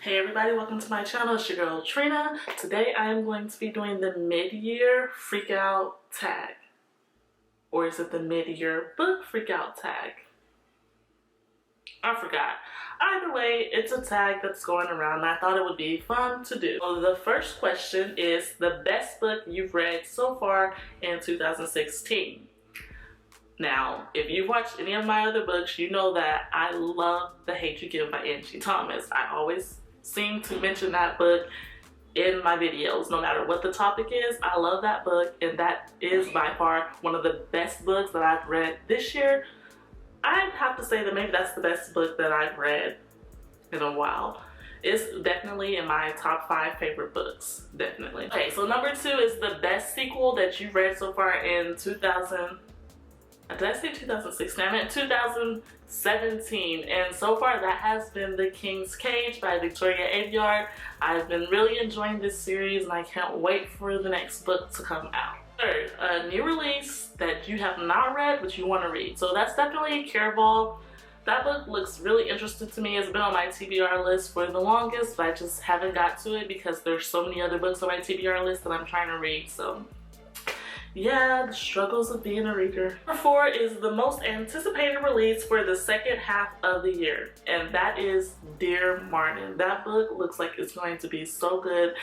Hey everybody, welcome to my channel. It's your girl Trina. Today I am going to be doing the mid-year freak out tag. Or is it the mid-year book freak out tag? I forgot. Either way, it's a tag that's going around and I thought it would be fun to do. So the first question is the best book you've read so far in 2016. Now, if you've watched any of my other books, you know that I love The Hate You Give by Angie Thomas. I always seem to mention that book in my videos, no matter what the topic is. I love that book, and that is by far one of the best books that I've read this year. I'd have to say that maybe that's the best book that I've read in a while. It's definitely in my top 5 favorite books, definitely. Okay, so number 2 is the best sequel that you've read so far in 2000. Did I say 2016? I meant 2017, and so far that has been The King's Cage by Victoria Aveyard. I've been really enjoying this series and I can't wait for the next book to come out. Third, a new release that you have not read but you want to read. So that's definitely Caraval. That book looks really interesting to me. It's been on my TBR list for the longest, but I just haven't got to it because there's so many other books on my TBR list that I'm trying to read. So yeah, the struggles of being a reader. Number 4 is the most anticipated release for the second half of the year, and that is Dear Martin. That book looks like it's going to be so good,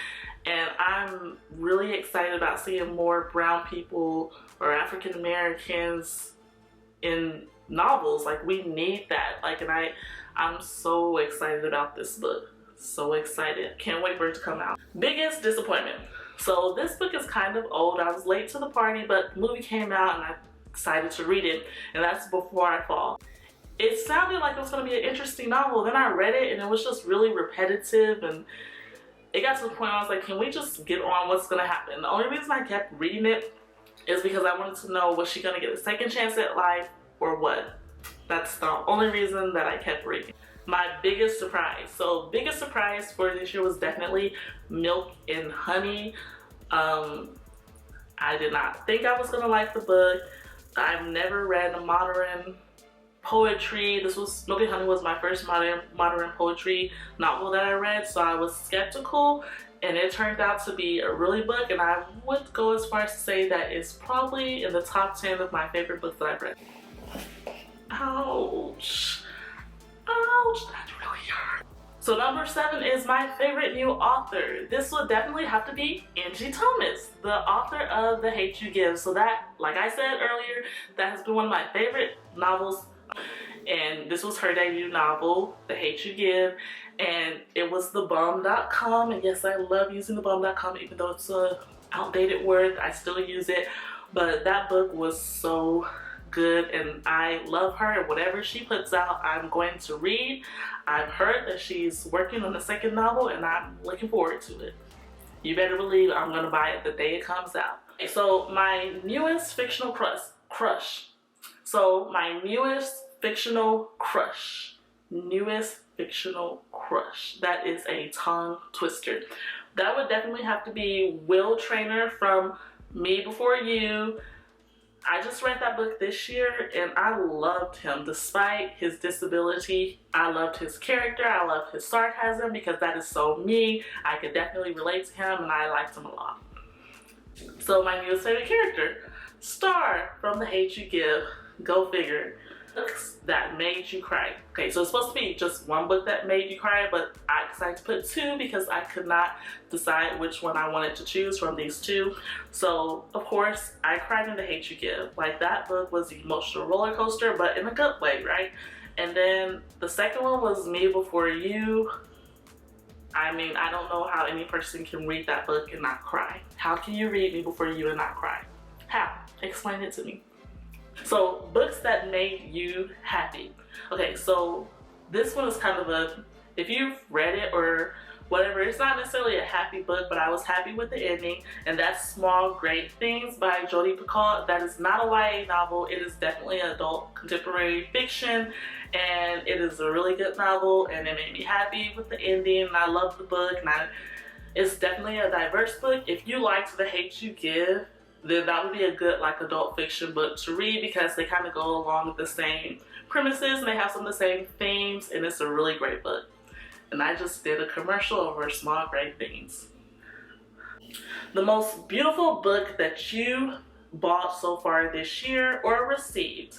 and I'm really excited about seeing more brown people or African Americans in novels. Like, we need that. Like, and I'm so excited about this book. So excited. Can't wait for it to come out. Biggest disappointment. So this book is kind of old. I was late to the party, but the movie came out and I decided to read it, and that's Before I Fall. It sounded like it was going to be an interesting novel. Then I read it and it was just really repetitive, and it got to the point where I was like, can we just get on what's going to happen? The only reason I kept reading it is because I wanted to know, was she going to get a second chance at life or what? That's the only reason that I kept reading. My biggest surprise. So biggest surprise for this year was definitely Milk and Honey. I did not think I was gonna like the book. I've never read a modern poetry. Milk and Honey was my first modern poetry novel that I read, so I was skeptical, and it turned out to be a really book, and I would go as far as to say that it's probably in the top 10 of my favorite books that I've read. Ouch. Ouch, that really hurt. So number 7 is my favorite new author. This would definitely have to be Angie Thomas, the author of The Hate You Give. So that, like I said earlier, that has been one of my favorite novels. And this was her debut novel, The Hate You Give. And it was thebum.com. And yes, I love using thebum.com, even though it's a outdated word, I still use it. But that book was so good, and I love her, and whatever she puts out I'm going to read. I've heard that she's working on the second novel and I'm looking forward to it. You better believe I'm gonna buy it the day it comes out. So my newest fictional crush. So my newest fictional crush. That is a tongue twister. That would definitely have to be Will Traynor from Me Before You. I just read that book this year and I loved him despite his disability. I loved his character. I loved his sarcasm because that is so me. I could definitely relate to him and I liked him a lot. So my newest favorite character, Star from The Hate You Give. Go figure. Books that made you cry. Okay, so it's supposed to be just one book that made you cry, but I decided to put 2 because I could not decide which one I wanted to choose from these 2. So of course I cried in The Hate You Give. Like, that book was an emotional roller coaster, but in a good way, right? And then the second one was Me Before You. I mean, I don't know how any person can read that book and not cry. How can you read Me Before You and not cry? How? Explain it to me. So, books that made you happy. Okay, so this one is kind of a, if you've read it or whatever, it's not necessarily a happy book, but I was happy with the ending, and that's Small Great Things by Jodi Picoult. That is not a YA novel. It is definitely an adult contemporary fiction, and it is a really good novel, and it made me happy with the ending, and I love the book, and it's definitely a diverse book. If you liked The Hate You Give, then that would be a good like adult fiction book to read because they kind of go along with the same premises and they have some of the same themes, and it's a really great book. and I just did a commercial over small great things. The most beautiful book that you bought so far this year or received.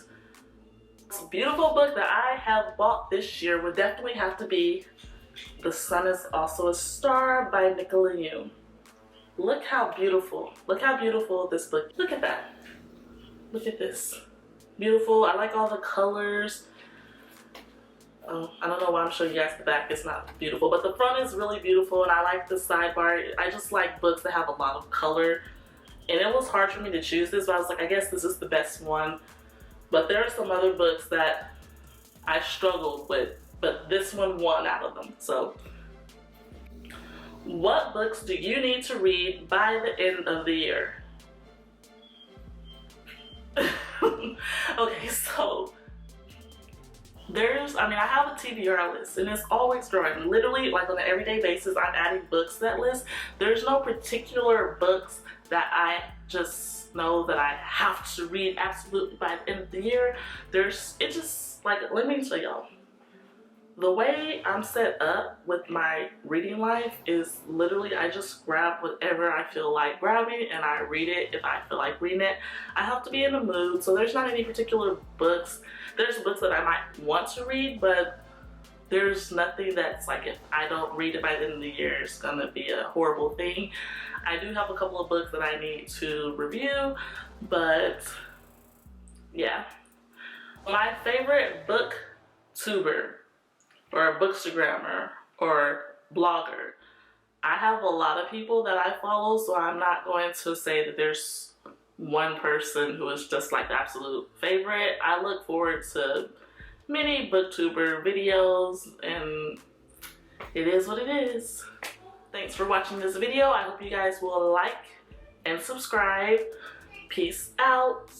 The most beautiful book that I have bought this year would definitely have to be The Sun Is Also a Star by Nicola Yoon. Look how beautiful this book. Look at that. Look at this. Beautiful. I like all the colors. I don't know why I'm showing you guys the back. It's not beautiful, but the front is really beautiful, and I like the sidebar. I just like books that have a lot of color, and it was hard for me to choose this, but I was like, I guess this is the best one. But there are some other books that I struggled with, but this one won out of them. So, what books do you need to read by the end of the year? Okay, so I have a TBR list, and it's always growing. Literally, like on an everyday basis, I'm adding books to that list. There's no particular books that I just know that I have to read absolutely by the end of the year. Let me tell y'all. The way I'm set up with my reading life is literally I just grab whatever I feel like grabbing and I read it if I feel like reading it. I have to be in the mood, so there's not any particular books. There's books that I might want to read, but there's nothing that's like if I don't read it by the end of the year, it's gonna be a horrible thing. I do have a couple of books that I need to review, but yeah. My favorite booktuber or a bookstagrammer or blogger. I have a lot of people that I follow, so I'm not going to say that there's one person who is just like the absolute favorite. I look forward to many booktuber videos, and it is what it is. Thanks for watching this video. I hope you guys will like and subscribe. Peace out.